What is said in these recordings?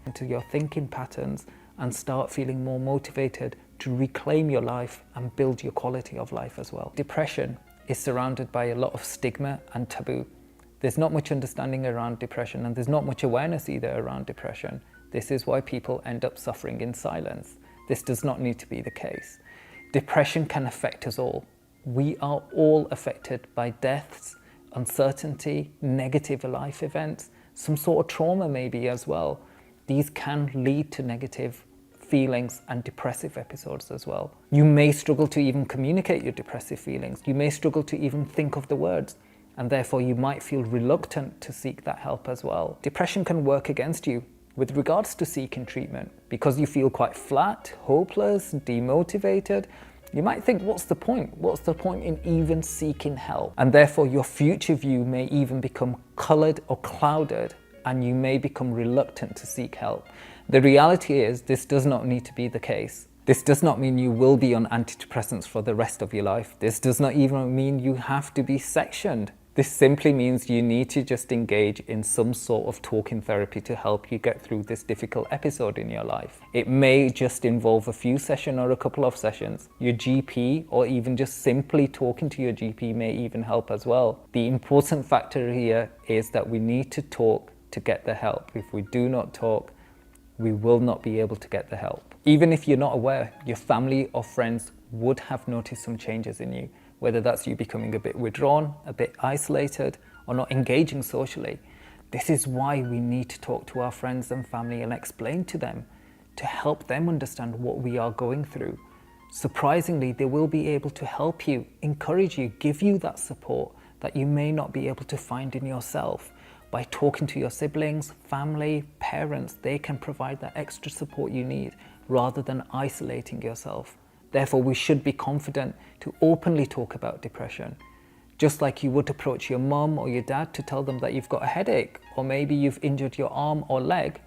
into your thinking patterns and start feeling more motivated to reclaim your life and build your quality of life as well. Depression is surrounded by a lot of stigma and taboo. There's not much understanding around depression, and there's not much awareness either around depression. This is why people end up suffering in silence. This does not need to be the case. Depression can affect us all. We are all affected by deaths, uncertainty, negative life events, some sort of trauma maybe as well. These can lead to negative feelings and depressive episodes as well. You may struggle to even communicate your depressive feelings. You may struggle to even think of the words, and therefore you might feel reluctant to seek that help as well. Depression can work against you with regards to seeking treatment because you feel quite flat, hopeless, demotivated. You might think, what's the point? What's the point in even seeking help? And therefore your future view may even become colored or clouded, and you may become reluctant to seek help. The reality is this does not need to be the case. This does not mean you will be on antidepressants for the rest of your life. This does not even mean you have to be sectioned. This simply means you need to just engage in some sort of talking therapy to help you get through this difficult episode in your life. It may just involve a few sessions or a couple of sessions. Your GP, or even just simply talking to your GP, may even help as well. The important factor here is that we need to talk to get the help. If we do not talk, we will not be able to get the help. Even if you're not aware, your family or friends would have noticed some changes in you. Whether that's you becoming a bit withdrawn, a bit isolated, or not engaging socially. This is why we need to talk to our friends and family and explain to them, to help them understand what we are going through. Surprisingly, they will be able to help you, encourage you, give you that support that you may not be able to find in yourself. By talking to your siblings, family, parents, they can provide that extra support you need rather than isolating yourself. Therefore, we should be confident to openly talk about depression. Just like you would approach your mum or your dad to tell them that you've got a headache, or maybe you've injured your arm or leg,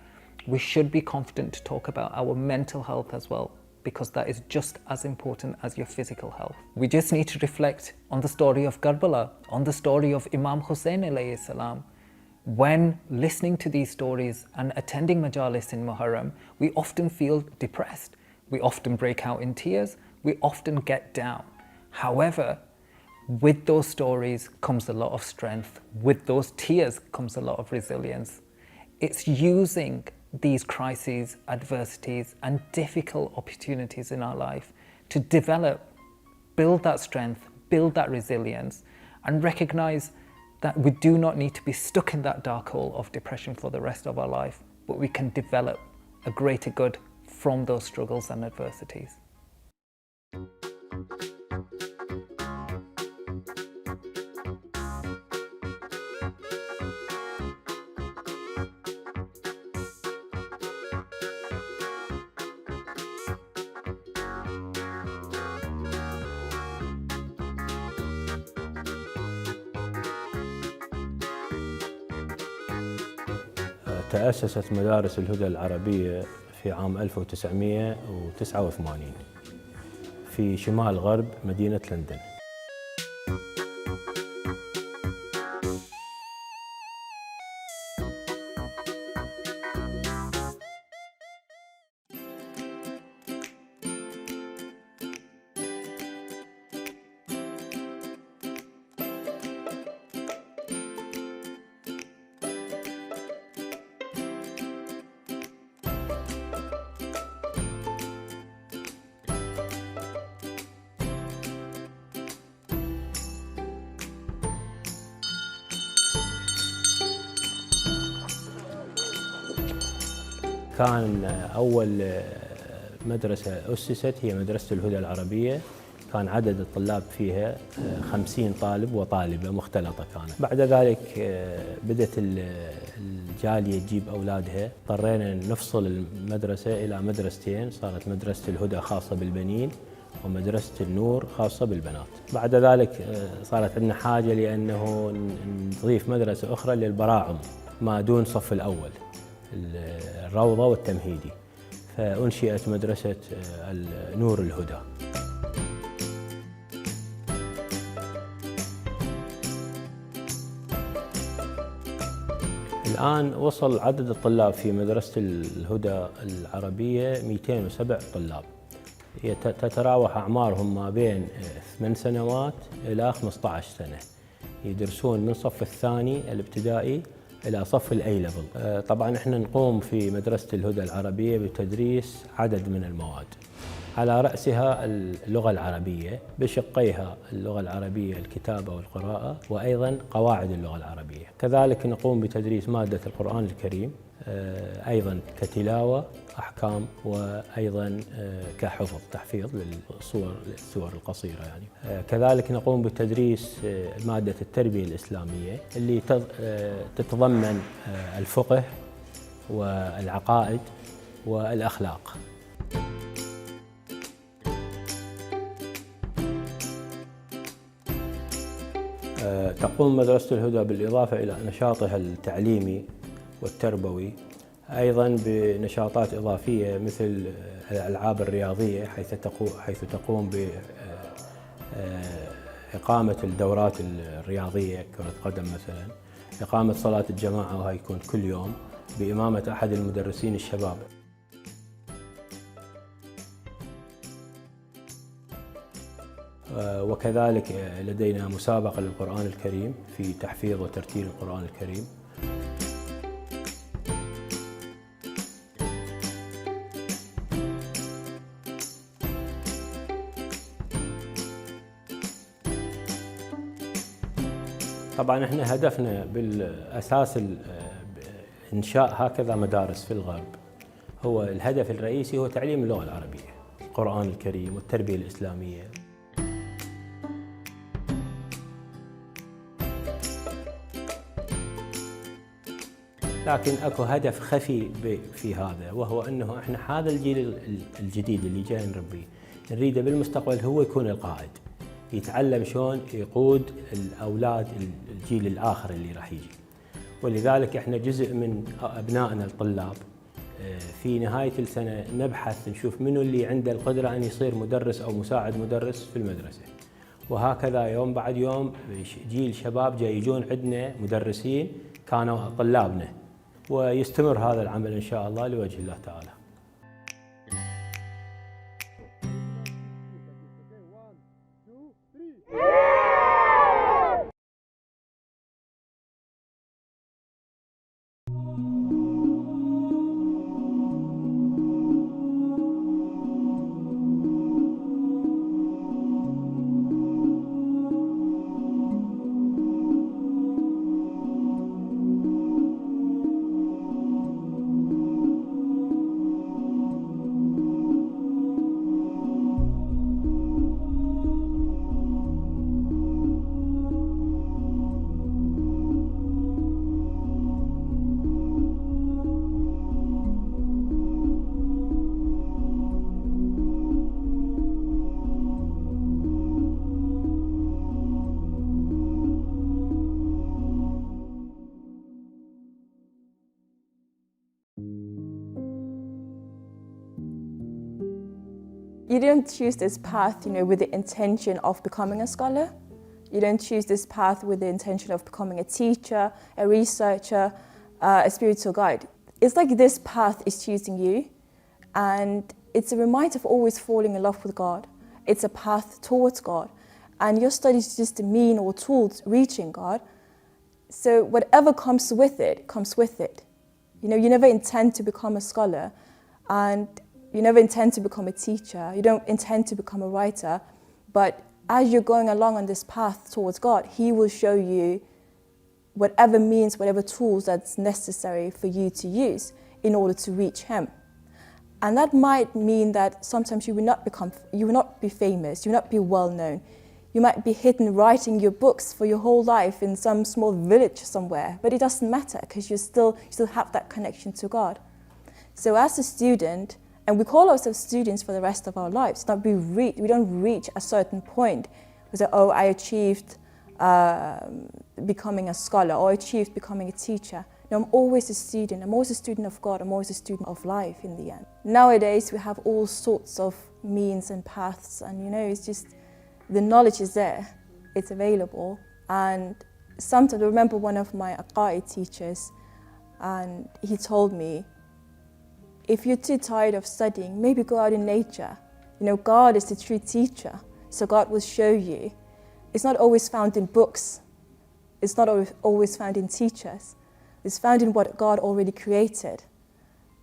we should be confident to talk about our mental health as well, because that is just as important as your physical health. We just need to reflect on the story of Karbala, on the story of Imam Hussein alayhi salam. When listening to these stories and attending majalis in Muharram, we often feel depressed. We often break out in tears, we often get down. However, with those stories comes a lot of strength. With those tears comes a lot of resilience. It's using these crises, adversities, and difficult opportunities in our life to develop, build that strength, build that resilience, and recognize that we do not need to be stuck in that dark hole of depression for the rest of our life, but we can develop a greater good from those struggles and adversities. تأسست مدارس الهدى العربية في عام 1989 في شمال غرب مدينة لندن. كان أول مدرسة أسست هي مدرسة الهدى العربية. كان عدد الطلاب فيها 50 طالب وطالبة مختلطة كانت. بعد ذلك بدأت الجالية تجيب أولادها، اضطرينا نفصل المدرسة إلى مدرستين، صارت مدرسة الهدى خاصة بالبنين ومدرسة النور خاصة بالبنات. بعد ذلك صارت عندنا حاجة لأنه نضيف مدرسة أخرى للبراعم ما دون صف الأول، الروضة والتمهيدي، فأنشئت مدرسة نور الهدى. الآن وصل عدد الطلاب في مدرسة الهدى العربية 207 طلاب، تتراوح أعمارهم ما بين 8 سنوات إلى 15 سنة، يدرسون من صف الثاني الابتدائي إلى صف الأي ليفل. طبعا احنا نقوم في مدرسة الهدى العربية بتدريس عدد من المواد، على رأسها اللغة العربية بشقيها، اللغة العربية الكتابة والقراءة، وأيضا قواعد اللغة العربية. كذلك نقوم بتدريس مادة القرآن الكريم أيضا كتلاوة أحكام، وأيضا كحفظ تحفيظ للسور القصيرة يعني. كذلك نقوم بتدريس مادة التربية الإسلامية اللي تتضمن الفقه والعقائد والأخلاق. تقوم مدرسة الهدى بالإضافة إلى نشاطها التعليمي والتربوي أيضا بنشاطات إضافية مثل الألعاب الرياضية، حيث تقوم بإقامة الدورات الرياضية كرة قدم مثلا، إقامة صلاة الجماعة وهي يكون كل يوم بإمامة أحد المدرسين الشباب. وكذلك لدينا مسابقة للقرآن الكريم في تحفيظ وترتيل القرآن الكريم. طبعا احنا هدفنا بالأساس إنشاء هكذا مدارس في الغرب، هو الهدف الرئيسي هو تعليم اللغة العربية، القرآن الكريم والتربية الإسلامية. لكن اكو هدف خفي في هذا، وهو انه احنا هذا الجيل الجديد اللي جاي نربيه نريده بالمستقبل هو يكون القائد، يتعلم شلون يقود الاولاد الجيل الاخر اللي راح يجي. ولذلك احنا جزء من ابنائنا الطلاب في نهايه السنه نبحث نشوف منو اللي عنده القدره ان يصير مدرس او مساعد مدرس في المدرسه، وهكذا يوم بعد يوم جيل شباب جاي يجون عندنا مدرسين كانوا طلابنا، ويستمر هذا العمل إن شاء الله لوجه الله تعالى. You don't choose this path, with the intention of becoming a scholar. You don't choose this path with the intention of becoming a teacher, a researcher, a spiritual guide. It's like this path is choosing you, and it's a reminder of always falling in love with God. It's a path towards God, and your study is just a mean or tool to reaching God. So whatever comes with it, comes with it. You never intend to become a scholar, and you never intend to become a teacher. You don't intend to become a writer, but as you're going along on this path towards God, He will show you whatever means, whatever tools that's necessary for you to use in order to reach Him. And that might mean that sometimes you will not be famous, you will not be well known. You might be hidden writing your books for your whole life in some small village somewhere, but it doesn't matter because you still have that connection to God. So as a student, and we call ourselves students for the rest of our lives. We don't reach a certain point. We say, oh, I achieved becoming a scholar, or I achieved becoming a teacher. No, I'm always a student. I'm always a student of God. I'm always a student of life in the end. Nowadays, we have all sorts of means and paths, and it's just, the knowledge is there. It's available. And sometimes I remember one of my ALBAQEE teachers, And he told me, if you're too tired of studying, maybe go out in nature. You know, God is the true teacher, so God will show you. It's not always found in books. It's not always found in teachers. It's found in what God already created.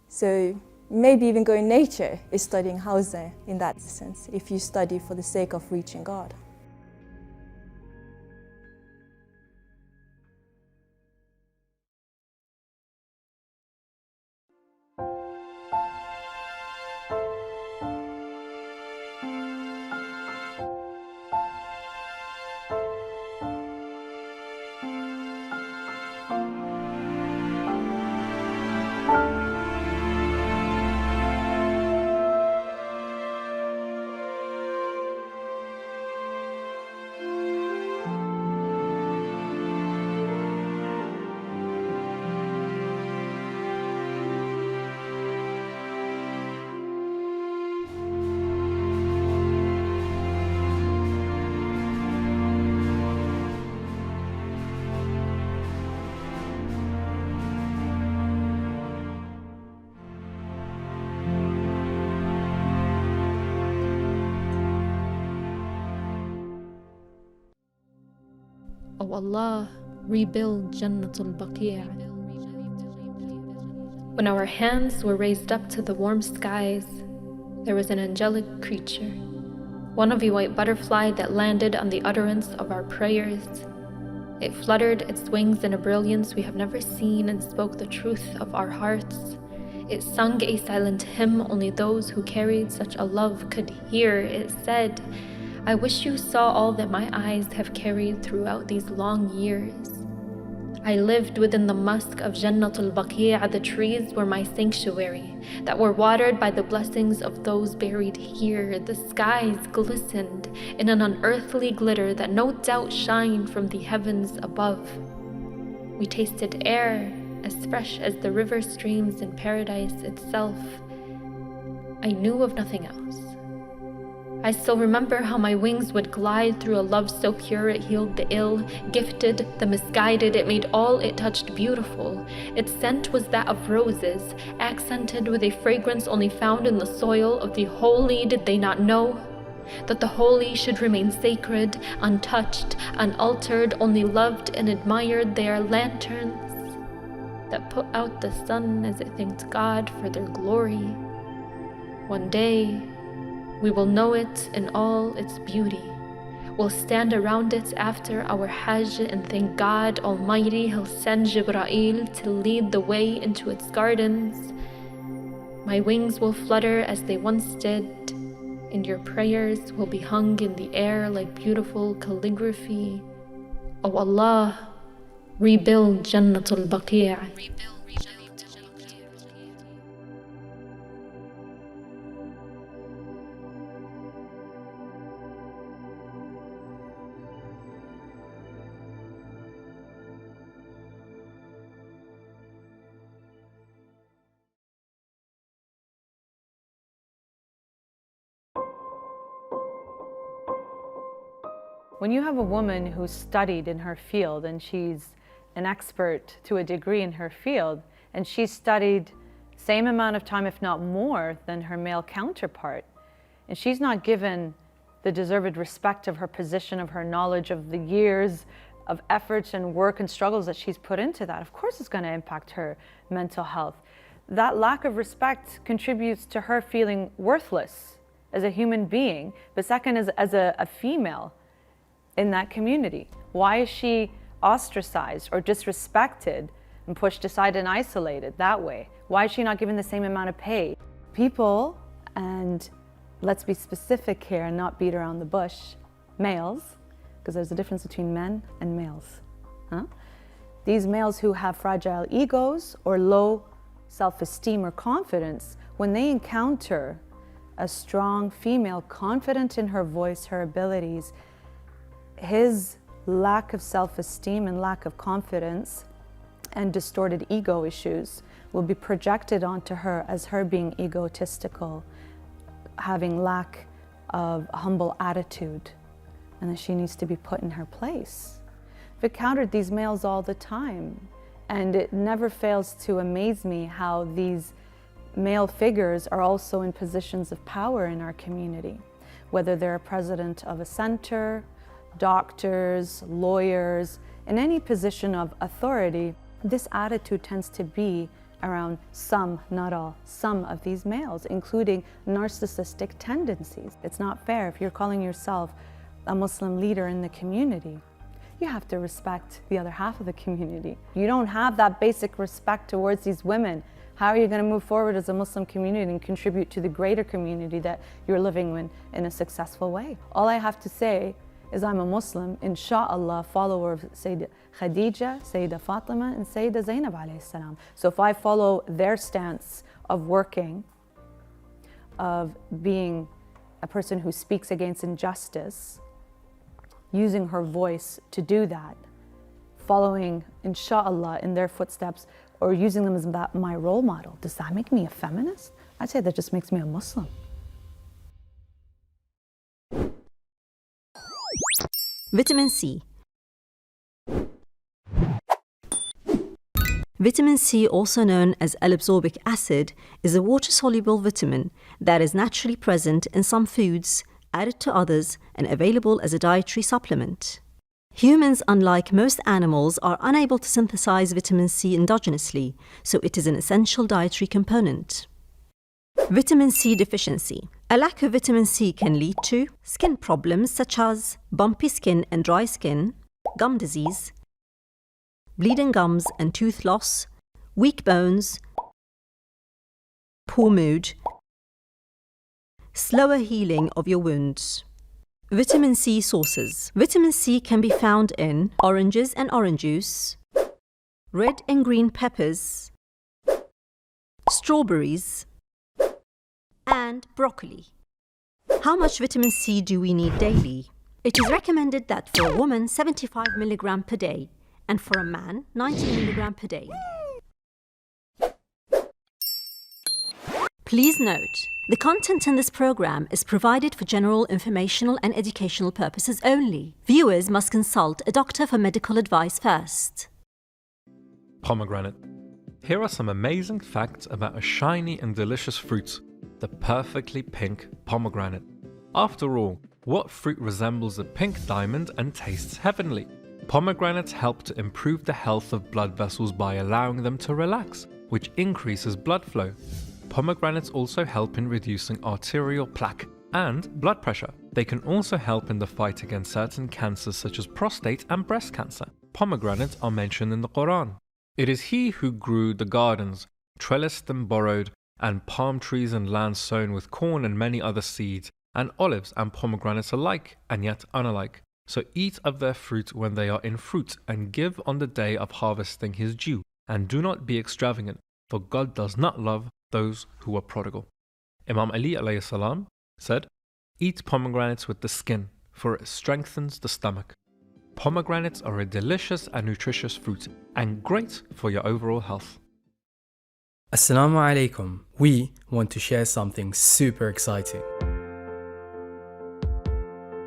So maybe even going in nature is studying Hausa in that sense, if you study for the sake of reaching God. O Allah, rebuild Jannatul Baqi'. When our hands were raised up to the warm skies, there was an angelic creature, one of a white butterfly that landed on the utterance of our prayers. It fluttered its wings in a brilliance we have never seen and spoke the truth of our hearts. It sung a silent hymn only those who carried such a love could hear. It said, I wish you saw all that my eyes have carried throughout these long years. I lived within the musk of Jannatul Baqi', the trees were my sanctuary, that were watered by the blessings of those buried here. The skies glistened in an unearthly glitter that no doubt shined from the heavens above. We tasted air as fresh as the river streams in paradise itself. I knew of nothing else. I still remember how my wings would glide through a love so pure it healed the ill, gifted the misguided, it made all it touched beautiful. Its scent was that of roses, accented with a fragrance only found in the soil of the holy. Did they not know that the holy should remain sacred, untouched, unaltered, only loved and admired? They are lanterns that put out the sun as it thanked God for their glory. One day, we will know it in all its beauty. We'll stand around it after our Hajj and thank God Almighty. He'll send Jibreel to lead the way into its gardens. My wings will flutter as they once did, and your prayers will be hung in the air like beautiful calligraphy. O Allah, rebuild Jannatul Baqi'. When you have a woman who's studied in her field and she's an expert to a degree in her field, and she's studied same amount of time, if not more, than her male counterpart, and she's not given the deserved respect of her position, of her knowledge, of the years of efforts and work and struggles that she's put into that, of course it's going to impact her mental health. That lack of respect contributes to her feeling worthless as a human being, but second, as a female in that community. Why is she ostracized or disrespected and pushed aside and isolated that way? Why is she not given the same amount of pay? People, and let's be specific here and not beat around the bush, males, because there's a difference between men and males. These males who have fragile egos or low self-esteem or confidence, when they encounter a strong female confident in her voice, her abilities, his lack of self-esteem and lack of confidence and distorted ego issues will be projected onto her as her being egotistical, having lack of humble attitude, and that she needs to be put in her place. I've encountered these males all the time, And it never fails to amaze me how these male figures are also in positions of power in our community, whether they're a president of a center, doctors, lawyers, in any position of authority. This attitude tends to be around some, not all, some of these males, including narcissistic tendencies. It's not fair if you're calling yourself a Muslim leader in the community. You have to respect the other half of the community. You don't have that basic respect towards these women. How are you going to move forward as a Muslim community and contribute to the greater community that you're living in a successful way? All I have to say is I'm a Muslim, inshallah, follower of Sayyidah Khadija, Sayyidah Fatima, and Sayyidah Zainab alayhi salam. So if I follow their stance of working, of being a person who speaks against injustice, using her voice to do that, following, inshallah, in their footsteps, or using them as my role model, does that make me a feminist? I'd say that just makes me a Muslim. Vitamin C. Vitamin C, also known as L-absorbic acid, is a water-soluble vitamin that is naturally present in some foods, added to others, and available as a dietary supplement. Humans, unlike most animals, are unable to synthesize vitamin C endogenously, so it is an essential dietary component. Vitamin C deficiency. A lack of vitamin C can lead to skin problems such as bumpy skin and dry skin, gum disease, bleeding gums and tooth loss, weak bones, poor mood, slower healing of your wounds. Vitamin C sources. Vitamin C can be found in oranges and orange juice, red and green peppers, strawberries, and broccoli. How much vitamin C do we need daily? It is recommended that for a woman 75 mg per day and for a man 90 mg per day. Please note, the content in this program is provided for general informational and educational purposes only. Viewers must consult a doctor for medical advice first. Pomegranate. Here are some amazing facts about a shiny and delicious fruit, the perfectly pink pomegranate. After all, what fruit resembles a pink diamond and tastes heavenly? Pomegranates help to improve the health of blood vessels by allowing them to relax, which increases blood flow. Pomegranates also help in reducing arterial plaque and blood pressure. They can also help in the fight against certain cancers such as prostate and breast cancer. Pomegranates are mentioned in the Quran. It is He who grew the gardens, trellised and borrowed, and palm trees and land sown with corn and many other seeds, and olives and pomegranates alike and yet unalike. So eat of their fruit when they are in fruit, and give on the day of harvesting his due, and do not be extravagant, for God does not love those who are prodigal. Imam Ali alayhi salam said, "Eat pomegranates with the skin, for it strengthens the stomach." Pomegranates are a delicious and nutritious fruit, and great for your overall health. Assalamu alaikum. We want to share something super exciting.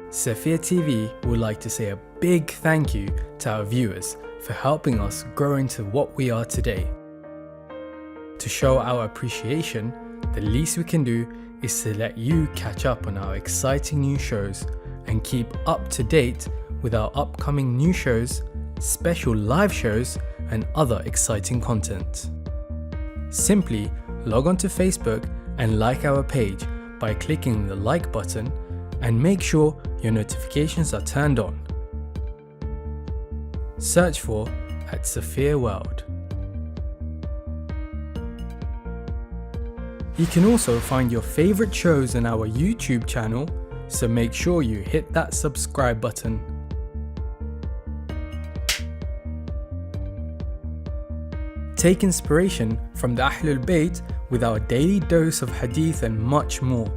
Safia TV would like to say a big thank you to our viewers for helping us grow into what we are today. To show our appreciation, the least we can do is to let you catch up on our exciting new shows and keep up to date with our upcoming new shows, special live shows, and other exciting content. Simply log on to Facebook and like our page by clicking the like button, and make sure your notifications are turned on. Search for @Safia World. You can also find your favorite shows on our YouTube channel, so make sure you hit that subscribe button. Take inspiration from the Ahlul Bayt with our daily dose of hadith and much more.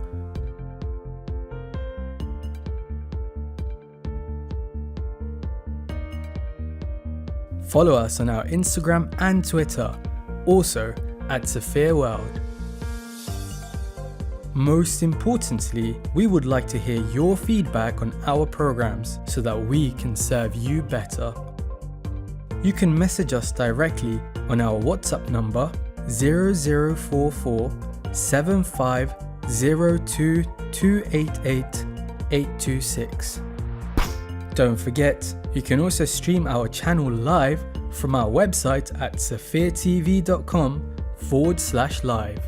Follow us on our Instagram and Twitter, also @Safia World. Most importantly, we would like to hear your feedback on our programs so that we can serve you better. You can message us directly on our WhatsApp number 0044 7502 288 826. Don't forget, you can also stream our channel live from our website at safirtv.com/live.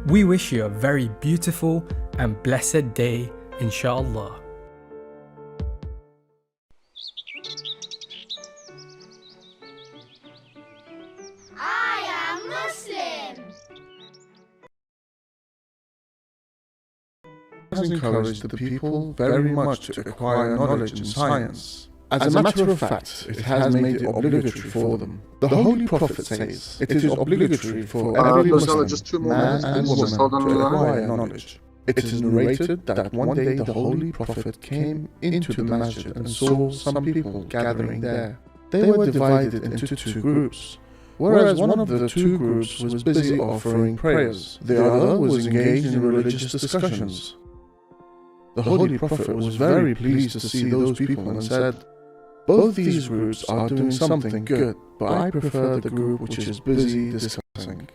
We wish you a very beautiful and blessed day, inshallah. I am Muslim. Has encouraged the people very much to acquire knowledge in science. As a matter of fact, it has made it obligatory for them. The Holy Prophet says it is obligatory for every Muslim, man and woman, to acquire knowledge. It is narrated that one day the Holy Prophet came into the masjid and saw some people gathering there. They were divided into two groups. Whereas one of the two groups was busy offering prayers, the other was engaged in religious discussions. The Holy Prophet was very pleased to see those people and said, "Both these groups are doing something good, but I prefer the group which is busy discussing."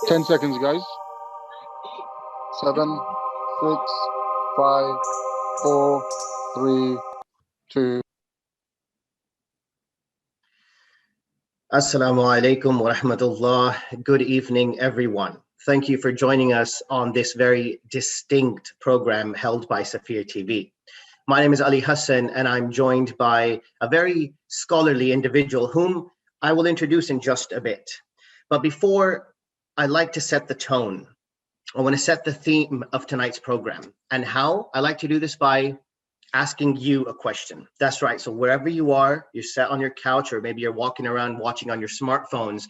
Ten seconds, guys. 7, 6, 5, 4, 3, 2. Assalamu alaikum wa rahmatullah. Good evening, everyone. Thank you for joining us on this very distinct program held by Safir TV. My name is Ali Hassan, and I'm joined by a very scholarly individual whom I will introduce in just a bit. But before I like to set the tone, I want to set the theme of tonight's program. And how? I like to do this by asking you a question. That's right. So wherever you are, you're sat on your couch, or maybe you're walking around watching on your smartphones.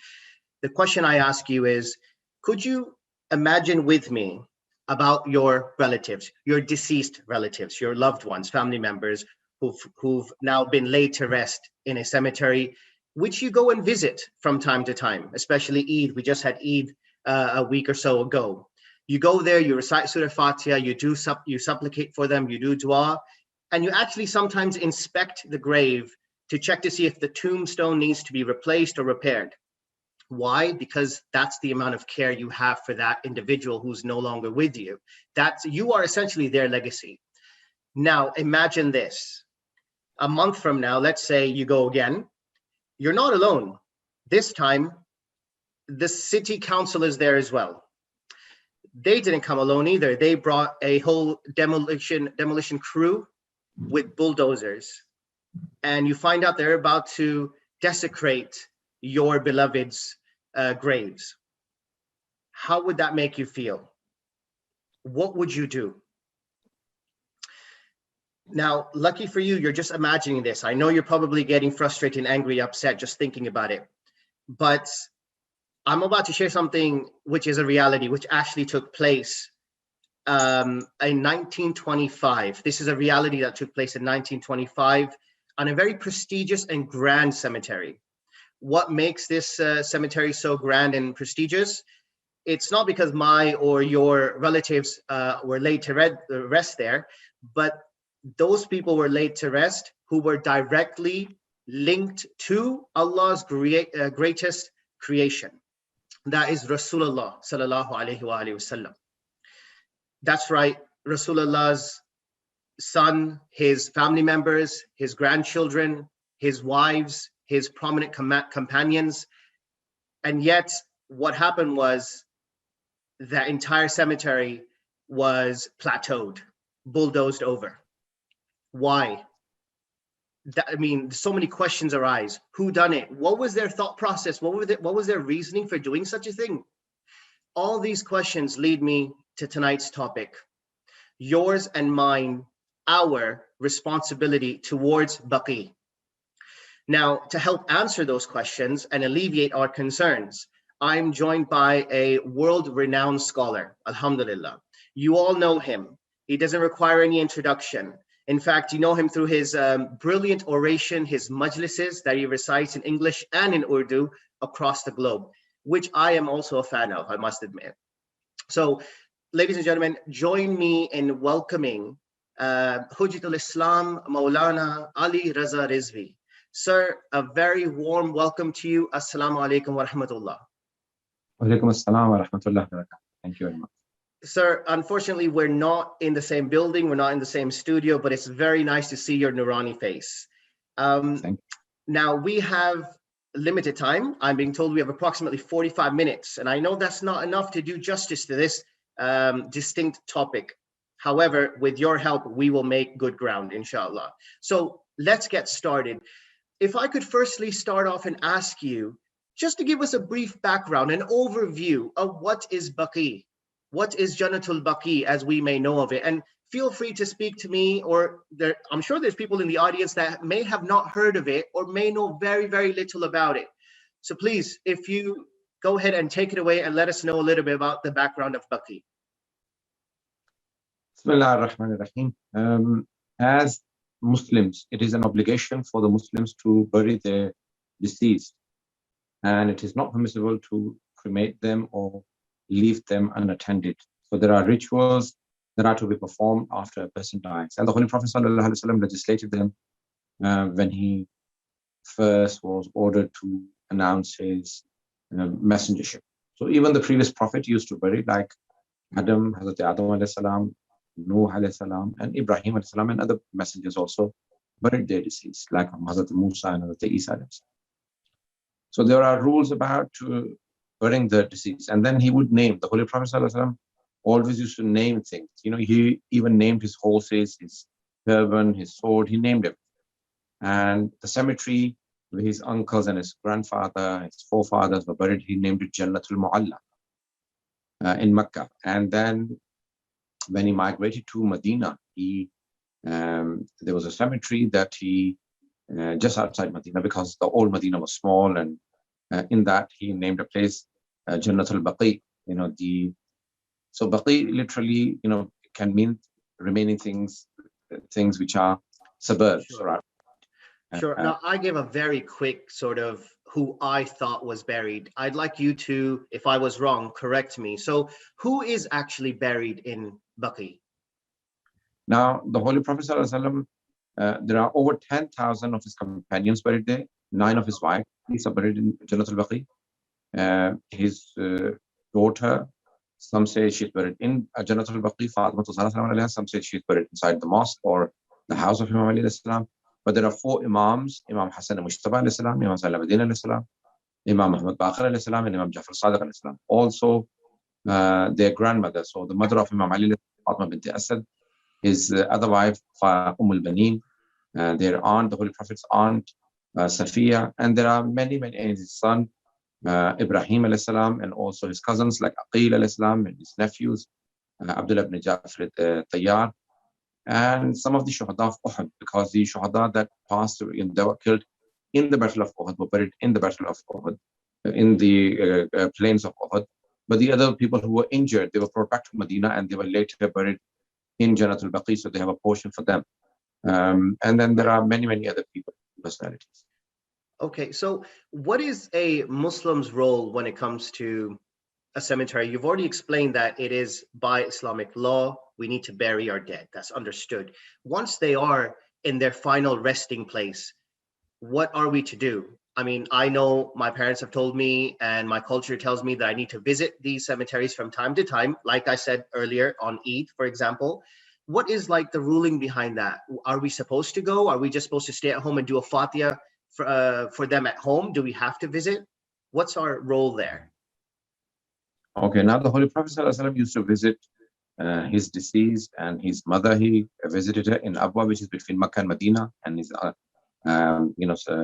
The question I ask you is, could you imagine with me about your relatives, your deceased relatives, your loved ones, family members who've now been laid to rest in a cemetery, which you go and visit from time to time, especially Eid. We just had Eid a week or so ago. You go there, you recite Surah Fatiha, you supplicate for them, you do dua, and you actually sometimes inspect the grave to check to see if the tombstone needs to be replaced or repaired. Why? Because that's the amount of care you have for that individual who's no longer with you. You are essentially their legacy. Now, imagine this. A month from now, let's say you go again. You're not alone. This time, the city council is there as well. They didn't come alone either. They brought a whole demolition crew with bulldozers. And you find out they're about to desecrate your beloved's graves. How would that make you feel? What would you do? Now, lucky for you, you're just imagining this. I know you're probably getting frustrated and angry, upset just thinking about it. But I'm about to share something which is a reality, which actually took place in 1925. This is a reality that took place in 1925 on a very prestigious and grand cemetery. What makes this cemetery so grand and prestigious? It's not because my or your relatives were laid to rest there, but those people were laid to rest who were directly linked to Allah's greatest creation. That is Rasulullah sallallahu alaihi wasallam. That's right, Rasulullah's son, his family members, his grandchildren, his wives, his prominent companions. And yet what happened was that entire cemetery was plateaued, bulldozed over. Why? I mean, so many questions arise. Who done it? What was their thought process? What was their reasoning for doing such a thing? All these questions lead me to tonight's topic. Yours and mine, our responsibility towards Baqi. Now, to help answer those questions and alleviate our concerns, I'm joined by a world-renowned scholar, alhamdulillah. You all know him. He doesn't require any introduction. In fact, you know him through his brilliant oration, his majlises that he recites in English and in Urdu across the globe, which I am also a fan of, I must admit. So, ladies and gentlemen, join me in welcoming Hujjatul Islam, Maulana Ali Raza Rizvi. Sir, a very warm welcome to you. Assalamu alaikum wa rahmatullah. Wa alaikum assalam wa rahmatullah wa barakatuh. Thank you very much. Sir, unfortunately, we're not in the same building, we're not in the same studio, but it's very nice to see your Nurani face. Now, we have limited time. I'm being told we have approximately 45 minutes, and I know that's not enough to do justice to this distinct topic. However, with your help, we will make good ground, inshallah. So let's get started. If I could firstly start off and ask you just to give us a brief background, an overview of what is Baqi. What is Jannatul Baqi, as we may know of it? And feel free to speak to me, or I'm sure there's people in the audience that may have not heard of it or may know very, very little about it. So please, if you go ahead and take it away and let us know a little bit about the background of Baqi. Bismillah ar-Rahman ar-Rahim. As Muslims, it is an obligation for the Muslims to bury their deceased, and it is not permissible to cremate them or leave them unattended. So there are rituals that are to be performed after a person dies. And the Holy Prophet ﷺ legislated them when he first was ordered to announce his messengership. So even the previous prophet used to bury, like Adam, Hazrat Adam alayhi salam, Nuh alayhi salam, and Ibrahim alayhi salam, and other messengers also buried their deceased, like Hazrat Musa and Hazrat Isa alayhi salam. So there are rules about burying the deceased. And then he would name, the Holy Prophet ﷺ always used to name things. You know, he even named his horses, his turban, his sword, he named it. And the cemetery where his uncles and his grandfather, his forefathers were buried, he named it Jannatul Mu'alla in Mecca. And then when he migrated to Medina, there was a cemetery that he, just outside Medina, because the old Medina was small, and in that he named a place Jannatul Baqi. You know, so Baqi literally, you know, can mean remaining things which are suburbs. Sure. Sure. Now, I gave a very quick sort of who I thought was buried. I'd like you to, if I was wrong, correct me. So who is actually buried in Baqi? Now, the Holy Prophet ﷺ, there are over 10,000 of his companions buried there. 9 of his wives are buried in Jannatul Baqi. His daughter, some say she's buried in Jannatul Baqi, Fatima, some say she's buried inside the mosque or the house of Imam Ali salam. But there are 4 Imams, Imam Hassan al-Mujtaba salam, Imam Salahuddin salam, Imam Muhammad Baqir salam, and Imam Jafar Sadiq salam. Also, their grandmother, so the mother of Imam Ali, Fatima bint Asad, his other wife, al-Banin, their aunt, the Holy Prophet's aunt, Safiya, and there are many, and his son, Ibrahim alayhi salam, and also his cousins like Aqil alayhi salam and his nephews, Abdullah ibn Jafar Tayyar, and some of the Shuhada of Uhud, because the Shuhada that passed away, they were killed in the Battle of Uhud, were buried in the Battle of Uhud, in the plains of Uhud. But the other people who were injured, they were brought back to Medina and they were later buried in Jannatul Baqi, so they have a portion for them. And then there are many other people, personalities. Okay, so what is a Muslim's role when it comes to a cemetery? You've already explained that it is by Islamic law, we need to bury our dead. That's understood. Once they are in their final resting place, what are we to do? I mean, I know my parents have told me, and my culture tells me that I need to visit these cemeteries from time to time. Like I said earlier, on Eid, for example. What is like the ruling behind that? Are we supposed to go? Are we just supposed to stay at home and do a Fatiha for them at home? Do we have to visit? What's our role there? Okay, now the Holy Prophet ﷺ used to visit his deceased and his mother. He visited her in Abwa, which is between Makkah and Medina, and his,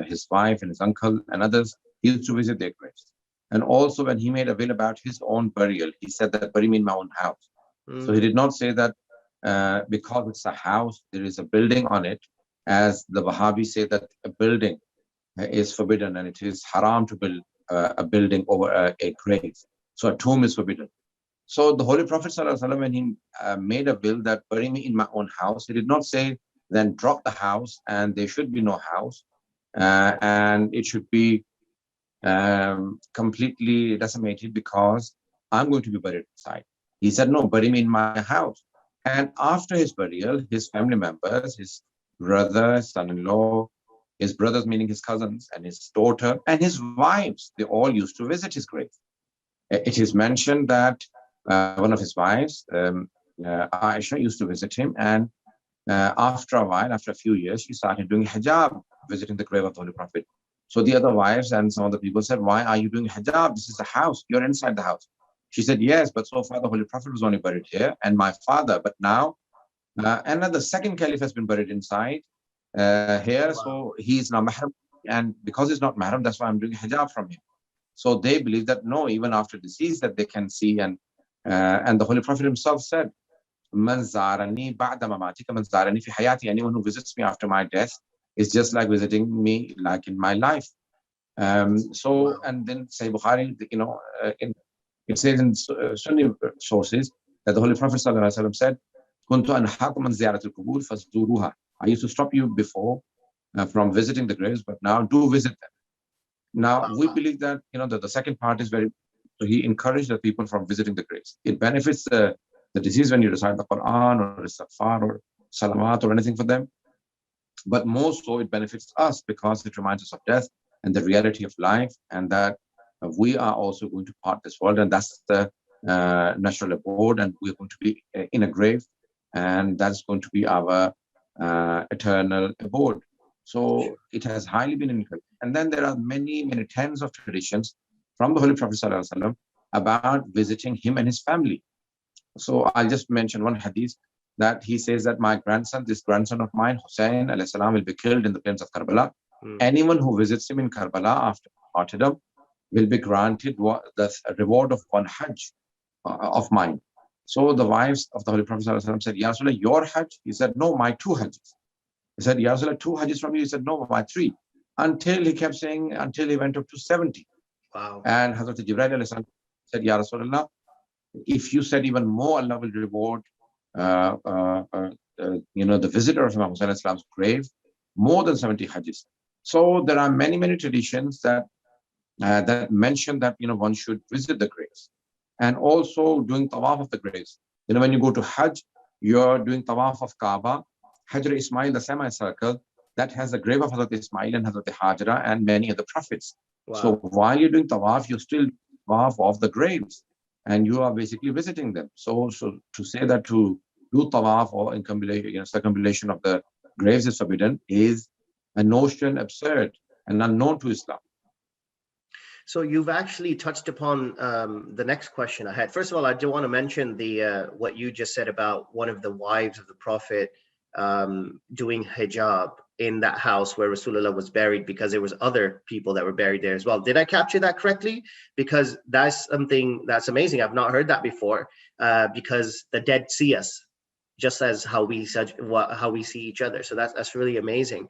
his wife and his uncle and others. He used to visit their graves. And also, when he made a will about his own burial, he said that bury me in my own house. So he did not say that because it's a house, there is a building on it, as the Wahhabis say that a building is forbidden and it is haram to build a building over a grave. So a tomb is forbidden. So the Holy Prophet ﷺ, when he made a will that bury me in my own house, he did not say then drop the house and there should be no house and it should be completely decimated because I'm going to be buried inside. He said, no, bury me in my house. And after his burial, his family members, his brother, his son-in-law, his brothers, meaning his cousins, and his daughter, and his wives, they all used to visit his grave. It is mentioned that one of his wives, Aisha, used to visit him, and after a while, after a few years, she started doing hijab, visiting the grave of the Holy Prophet. So the other wives and some of the people said, why are you doing hijab? This is a house. You're inside the house. She said, yes, but so far the Holy Prophet was only buried here and my father. But now another second caliph has been buried inside here. Wow. So he is now mahram. And because he's not mahram, that's why I'm doing hijab from him. So they believe that no, even after decease that they can see. And the Holy Prophet himself said, Man zarani ba'da mamatika, man zarani fi hayati. Anyone who visits me after my death is just like visiting me like in my life. So, and then say Bukhari, it says in Sunni sources that the Holy Prophet ﷺ said, Kuntu anhaakum an ziyarat al-qubur fazduruha. I used to stop you before from visiting the graves, but now do visit them. Now, we believe that, that the second part is very, so he encouraged the people from visiting the graves. It benefits the deceased when you recite the Quran or Istighfar or Salawat or anything for them. But more so, it benefits us because it reminds us of death and the reality of life, and that we are also going to part this world, and that's the natural abode, and we're going to be in a grave, and that's going to be our eternal abode. So it has highly been encouraged. And then there are many, many tens of traditions from the Holy Prophet ﷺ about visiting him and his family. So I'll just mention one hadith that he says that my grandson, this grandson of mine, Hussein alayhi salam, will be killed in the plains of Karbala. Anyone who visits him in Karbala after martyrdom will be granted the reward of one Hajj of mine. So the wives of the Holy Prophet ﷺ said, Ya Rasulullah, your Hajj? He said, no, my 2 Hajjs. He said, Ya Rasulullah, 2 Hajjs from you? He said, no, my 3. Until he kept saying, until he went up to 70. Wow. And Hazrat Jibreel alayhi salam said, Ya Rasulullah, if you said even more, Allah will reward the visitor of Imam Hussain Islam's grave more than 70 Hajjs. So there are many, many traditions that mention that one should visit the graves, and also doing tawaf of the graves. When you go to Hajj, you're doing tawaf of Kaaba, Hajr Ismail, the semicircle that has the grave of Hazrat Ismail and Hazrat Hajra and many other prophets. Wow. So while you're doing tawaf, you're still tawaf of the graves, and you are basically visiting them. So to say that to do tawaf or circumambulation of the graves is forbidden is a notion absurd and unknown to Islam. So you've actually touched upon the next question I had. First of all, I do want to mention what you just said about one of the wives of the Prophet doing hijab in that house where Rasulullah was buried, because there was other people that were buried there as well. Did I capture that correctly? Because that's something that's amazing. I've not heard that before, because the dead see us just as how we see each other. So that's really amazing.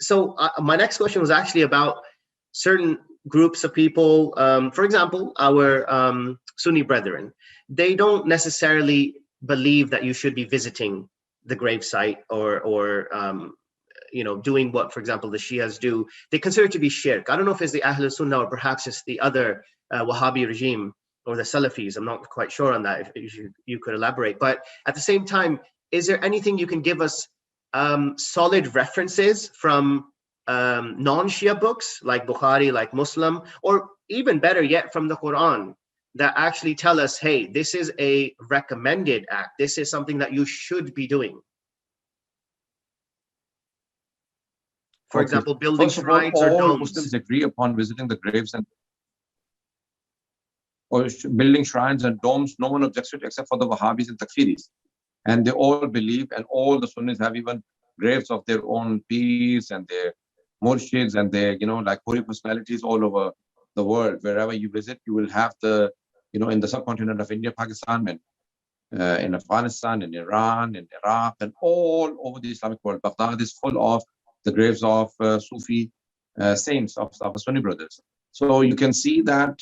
So my next question was actually about certain groups of people. For example, our Sunni brethren, they don't necessarily believe that you should be visiting the gravesite or doing what, for example, the Shias do. They consider it to be shirk. I don't know if it's the Ahl Sunnah or perhaps it's the other Wahhabi regime or the Salafis. I'm not quite sure on that, if you could elaborate. But at the same time, is there anything you can give us solid references from non-Shia books like Bukhari, like Muslim, or even better yet from the Quran, that actually tell us, hey, this is a recommended act. This is something that you should be doing. For example, building First of all, shrines or domes. Muslims agree upon visiting the graves and or building shrines and domes. No one objects to it except for the Wahhabis and Takfiris. And they all believe, and all the Sunnis have even graves of their own peers and their murshids and their, like holy personalities all over the world. Wherever you visit, you will have the, in the subcontinent of India, Pakistan, and in Afghanistan, in Iran, in Iraq, and all over the Islamic world. Baghdad is full of the graves of Sufi saints of Sunni brothers. So you can see that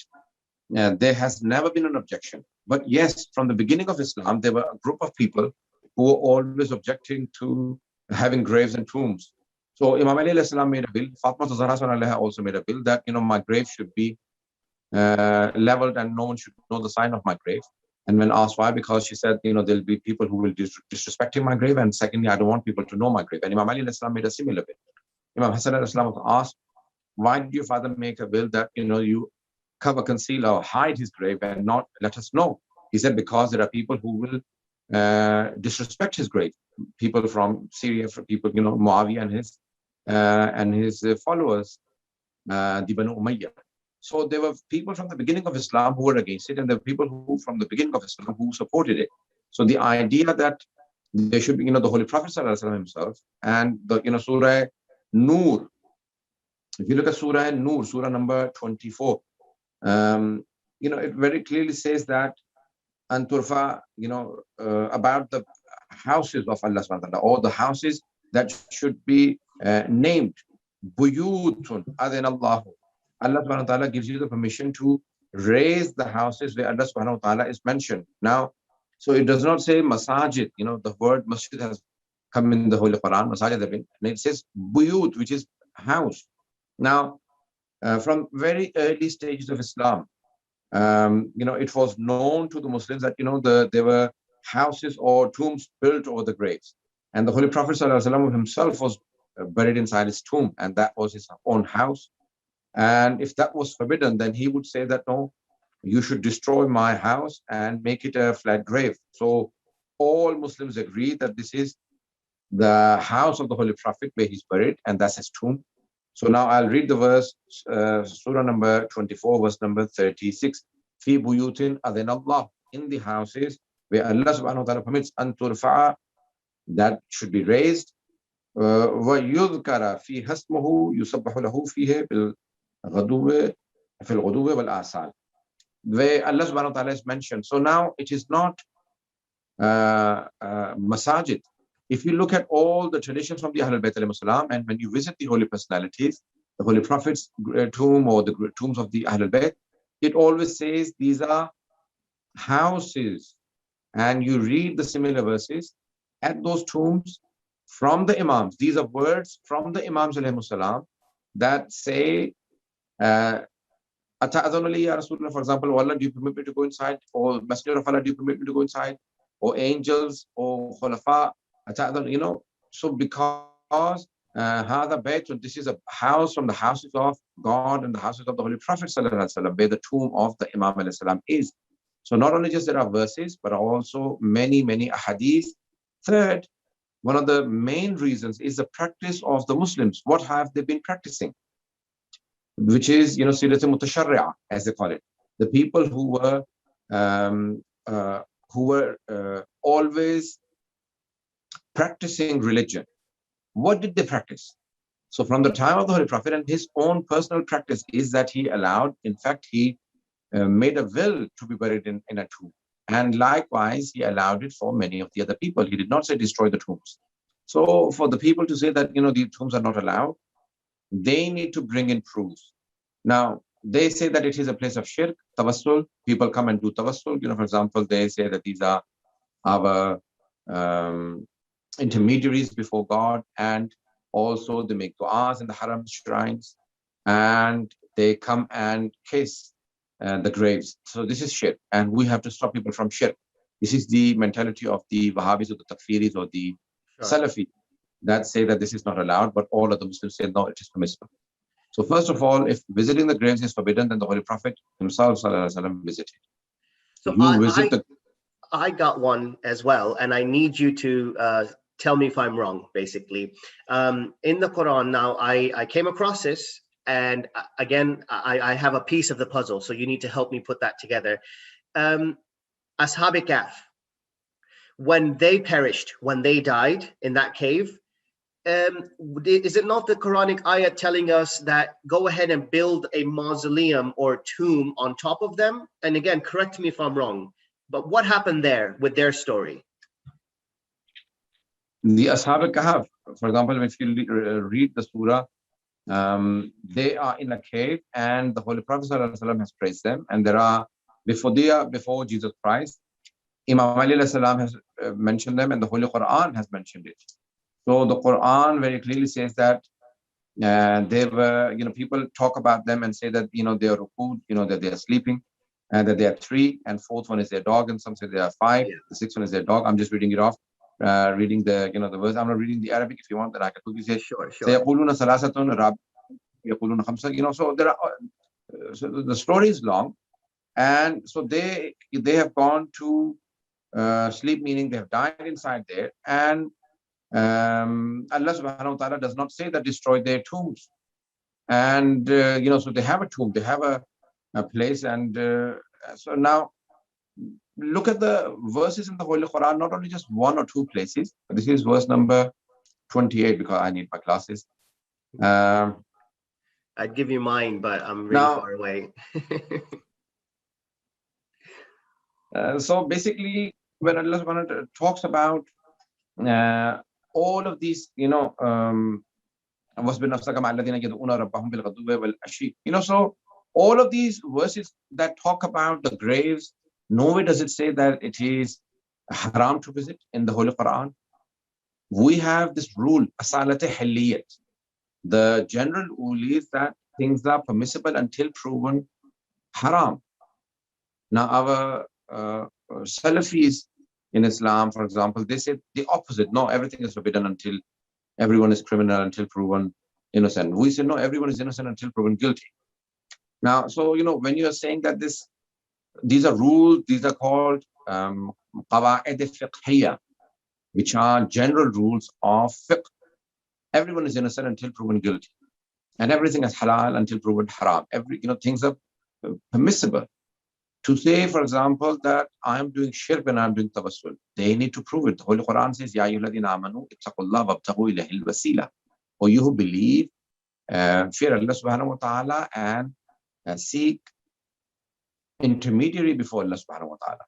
there has never been an objection. But yes, from the beginning of Islam, there were a group of people who were always objecting to having graves and tombs. So Imam Ali made a bill, Fatima Zahra also made a bill that, my grave should be leveled and no one should know the sign of my grave. And when asked why, because she said, there'll be people who will disrespecting my grave, and secondly, I don't want people to know my grave. And Imam Ali made a similar bill. Imam Hassan was asked, why did your father make a bill that, you cover, conceal, or hide his grave and not let us know? He said, because there are people who will disrespect his grave. People from Syria, people, Muawiyah and his followers, the Banu Umayyah. So there were people from the beginning of Islam who were against it, and there were people who, from the beginning of Islam, who supported it. So the idea that there should be, the Holy Prophet ﷺ himself, and the, Surah Nur. If you look at Surah Nur, Surah number 24, it very clearly says that Anturfa, about the houses of Allah subhanahu wa ta'ala, or the houses that should be named Buyutun Adinallahu. Allah subhanahu wa ta'ala gives you the permission to raise the houses where Allah subhanahu wa ta'ala is mentioned. Now, so it does not say masajid, the word masjid has come in the Holy Quran, masajid, and it says buyut, which is house. Now, from very early stages of Islam, it was known to the Muslims that, there were houses or tombs built over the graves. And the Holy Prophet ﷺ himself was buried inside his tomb, and that was his own house. And if that was forbidden, then he would say that, no, you should destroy my house and make it a flat grave. So all Muslims agree that this is the house of the Holy Prophet where he's buried, and that's his tomb. So now I'll read the verse, Surah number 24, verse number 36. Fi buyutin adinallah, in the houses where Allah subhanahu wa ta'ala permits, an turfa'a, that should be raised. Wa yudhkara fi hasmuhu yusabbahu lahu fihi bil ghaduwi fil ghaduwi wal asal, where Allah subhanahu wa ta'ala is mentioned. So now it is not masajid. If you look at all the traditions from the Ahlul Bayt alayhi salam, and when you visit the holy personalities, the Holy Prophet's tomb or the tombs of the Ahlul Bayt, it always says these are houses. And you read the similar verses at those tombs from the Imams. These are words from the Imams alayhi salam that say, Ata'adhanuli ya Rasulullah, for example, oh Allah, do you permit me to go inside? Or Messenger of Allah, do you permit me to go inside? Or angels, or Khulafa, so because Hadha Bayt, this is a house from the houses of God and the houses of the Holy Prophet ﷺ, where the tomb of the Imam ﷺ is. So not only just there are verses, but also many, many ahadith. Third, one of the main reasons is the practice of the Muslims. What have they been practicing? Which is, Sirat Mutasharri'ah, as they call it. The people who were always practicing religion. What did they practice? So from the time of the Holy Prophet, and his own personal practice is that he allowed, in fact, he made a will to be buried in a tomb. And likewise, he allowed it for many of the other people. He did not say destroy the tombs. So for the people to say that, the tombs are not allowed, they need to bring in proofs. Now, they say that it is a place of shirk, tawassul. People come and do tawassul. For example, they say that these are our intermediaries before God, and also they make du'as in the haram shrines, and they come and kiss the graves. So this is shirk, and we have to stop people from shirk. This is the mentality of the Wahhabis or the Takfiris or the Salafi. that say that this is not allowed, but all of the Muslims say no, it is permissible. So first of all, if visiting the graves is forbidden, then the Holy Prophet himself visited. So You visit the... I got one as well, and I need you to tell me if I'm wrong, basically. In the Quran now, I came across this, and again, I have a piece of the puzzle, so you need to help me put that together. ALBAQEE, when they perished, when they died in that cave, is it not the Quranic ayat telling us that go ahead and build a mausoleum or tomb on top of them? And again, correct me if I'm wrong, but what happened there with their story? The ALBAQEE, for example, if you read the surah, they are in a cave, and the Holy Prophet ﷺ has praised them. And there are, before Jesus Christ, Imam Ali ﷺ has mentioned them, and the Holy Quran has mentioned it. So the Quran very clearly says that they were, people talk about them and say that, they are rukud, that they are sleeping, and that they are 3, and 4th one is their dog, and some say they are 5. The 6th one is their dog. I'm just reading it off, reading the, the verse. I'm not reading the Arabic. If you want, then I can quickly say. Sure. So there are, so the story is long, and so they have gone to sleep, meaning they have died inside there, and Allah subhanahu wa ta'ala does not say that destroy their tombs. And so they have a tomb, they have a place, and so now look at the verses in the Holy Quran, not only just 1 or 2 places, but this is verse number 28, because I need my glasses. I'd give you mine, but I'm really far away. So basically, when Allah subhanahu wa ta'ala talks about all of these, so all of these verses that talk about the graves, nowhere does it say that it is haram to visit in the Holy Quran. We have this rule, asalate haliyat. The general rule is that things are permissible until proven haram. Now, our Salafis in Islam, for example, they say the opposite. No, everything is forbidden until everyone is criminal, until proven innocent. We say no, everyone is innocent until proven guilty. Now, so when you are saying that these are rules, these are called qawa'id fiqhiyya, which are general rules of fiqh. Everyone is innocent until proven guilty, and everything is halal until proven haram. Things are permissible. To say, for example, that I am doing shirk and I am doing tawassul, they need to prove it. The Holy Quran says, Ya ayyuhalladhina amanu ittaqullah wabtaghu ilayhil wasila. Or you who believe, fear Allah subhanahu wa ta'ala and seek intermediary before Allah subhanahu wa ta'ala.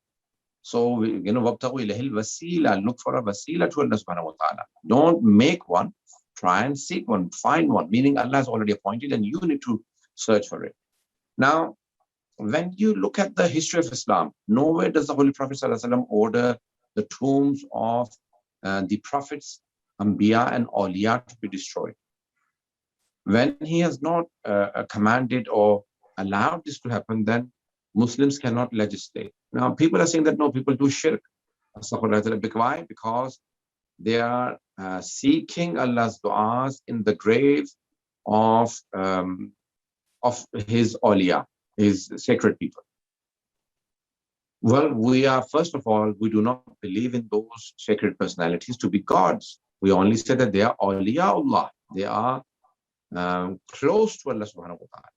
So, wabtaghu ilayhil wasila, look for a wasila to Allah subhanahu wa ta'ala. Don't make one, try and seek one, find one, meaning Allah has already appointed and you need to search for it. Now, when you look at the history of Islam, nowhere does the Holy Prophet ﷺ order the tombs of the prophets, Anbiya and Awliya to be destroyed. When he has not commanded or allowed this to happen, then Muslims cannot legislate. Now, people are saying that no, people do shirk. Why? Because they are seeking Allah's du'as in the grave of his awliya, his sacred people. Well, first of all, we do not believe in those sacred personalities to be gods. We only say that they are awliya Allah. They are close to Allah subhanahu wa ta'ala.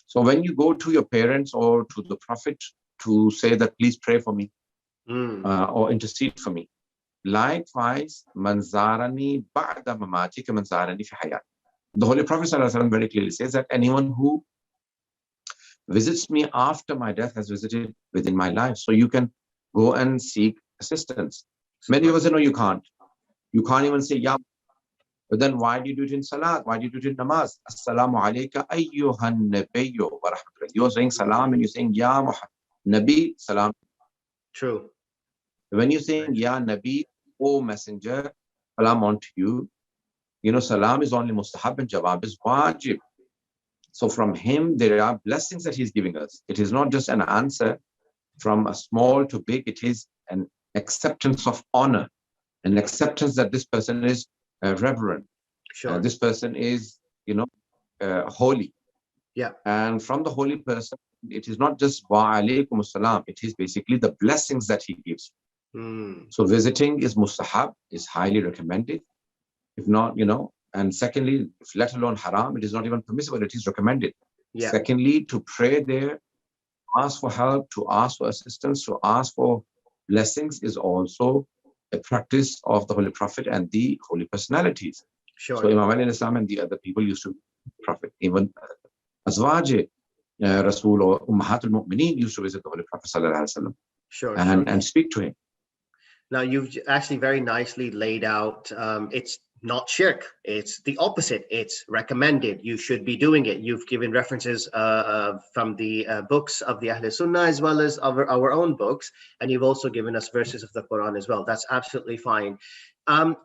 So when you go to your parents or to the Prophet to say that please pray for me or intercede for me, likewise, manzarani ba'da mamati ka manzarani fi hayat. The Holy Prophet ﷺ very clearly says that anyone who visits me after my death has visited within my life. So you can go and seek assistance. Many of us say, no, you can't. You can't even say, ya. But then why do you do it in salat? Why do you do it in namaz? Assalamu alayka ayyuhan nabiyyu wa rahmatullah. You're saying salam and you're saying, ya Nabi, salam. True. When you're saying, ya Nabi, O messenger, salam on to you, salam is only mustahab and jawab is wajib. So from him, there are blessings that he's giving us. It is not just an answer from a small to big. It is an acceptance of honor. an acceptance that this person is reverend. Sure. This person is, holy. Yeah. And from the holy person, it is not just wa alaykum assalam, it is basically the blessings that he gives. So visiting is mustahab, is highly recommended. If not, and secondly, if let alone haram, it is not even permissible, it is recommended. Yeah. Secondly, to pray there, ask for help, to ask for assistance, to ask for blessings is also a practice of the Holy Prophet and the holy personalities. Sure. So Imam Ali Islam and the other people used to Prophet. Even Azwaj Rasul or Ummahatul Mu'mineen used to visit the Holy Prophet Sure, and speak to him. Now, you've actually very nicely laid out, it's not shirk, it's the opposite, it's recommended, you should be doing it. You've given references from the books of the Ahl Sunnah as well as our own books, and you've also given us verses of the Quran as well. That's absolutely fine.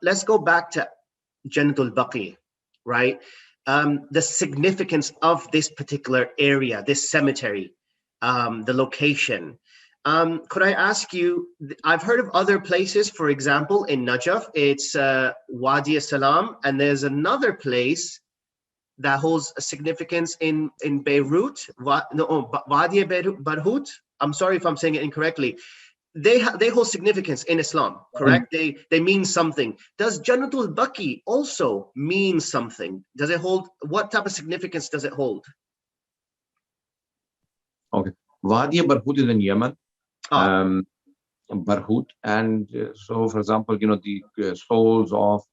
Let's go back to Jannatul Baqi, right? The significance of this particular area, this cemetery, the location. Could I ask you, I've heard of other places, for example, in Najaf, it's Wadi Salam, and there's another place that holds a significance in Beirut, Wadi Barhut. I'm sorry if I'm saying it incorrectly. They hold significance in Islam, correct? They mean something. Does Jannatul Baqi also mean something? Does it hold, what type of significance does it hold? Okay. Wadi Barhut is in Yemen. Barhut, and so for example, the souls of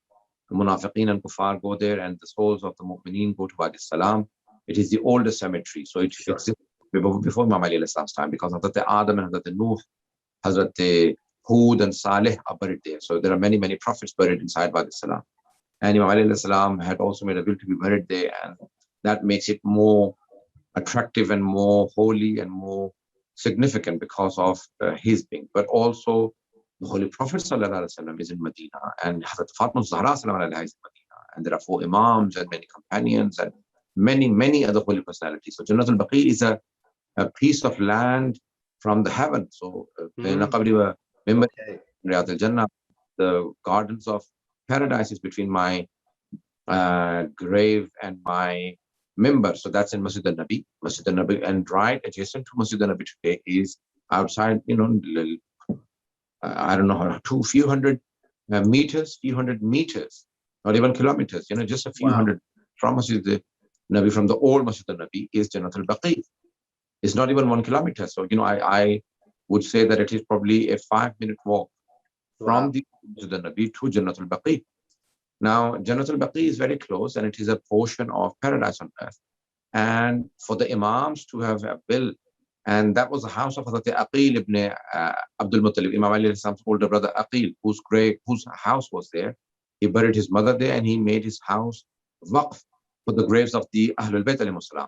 the Munafiqeen and Kuffar go there, and the souls of the Mu'mineen go to Wadi Salam. It is the oldest cemetery, so it existed before Imam Ali Islam's time, because Hazrat Adam and Hazrat Nuh, Hazrat Hud and Saleh are buried there. So there are many, many prophets buried inside Wadi Salam. And Imam Ali Islam had also made a will to be buried there, and that makes it more attractive and more holy and more significant because of his being. But also the Holy Prophet ﷺ is in Medina, and Hazrat Fatima Zahra is in Medina, and there are 4 Imams and many companions and many, many other holy personalities. So Jannatul Baqi is a piece of land from the heaven. So the gardens of paradise is between my grave and my member. So that's in Masjid al-Nabi. Masjid al-Nabi, and right adjacent to Masjid al-Nabi today is outside, I don't know, few hundred meters, not even kilometers, just a few hundred from Masjid al-Nabi, from the old Masjid al-Nabi is Jannatul Baqi. It's not even 1 kilometer. So, I would say that it is probably a 5-minute walk from the Masjid al-Nabi to Jannatul Baqi. Now, Jannatul Baqi is very close, and it is a portion of paradise on earth. And for the Imams to have built, and that was the house of Hazrat Aqil ibn Abdul Muttalib, Imam Ali Islam's older brother Aqil, whose house was there. He buried his mother there, and he made his house waqf for the graves of the Ahlul Bayt alayhimus salam.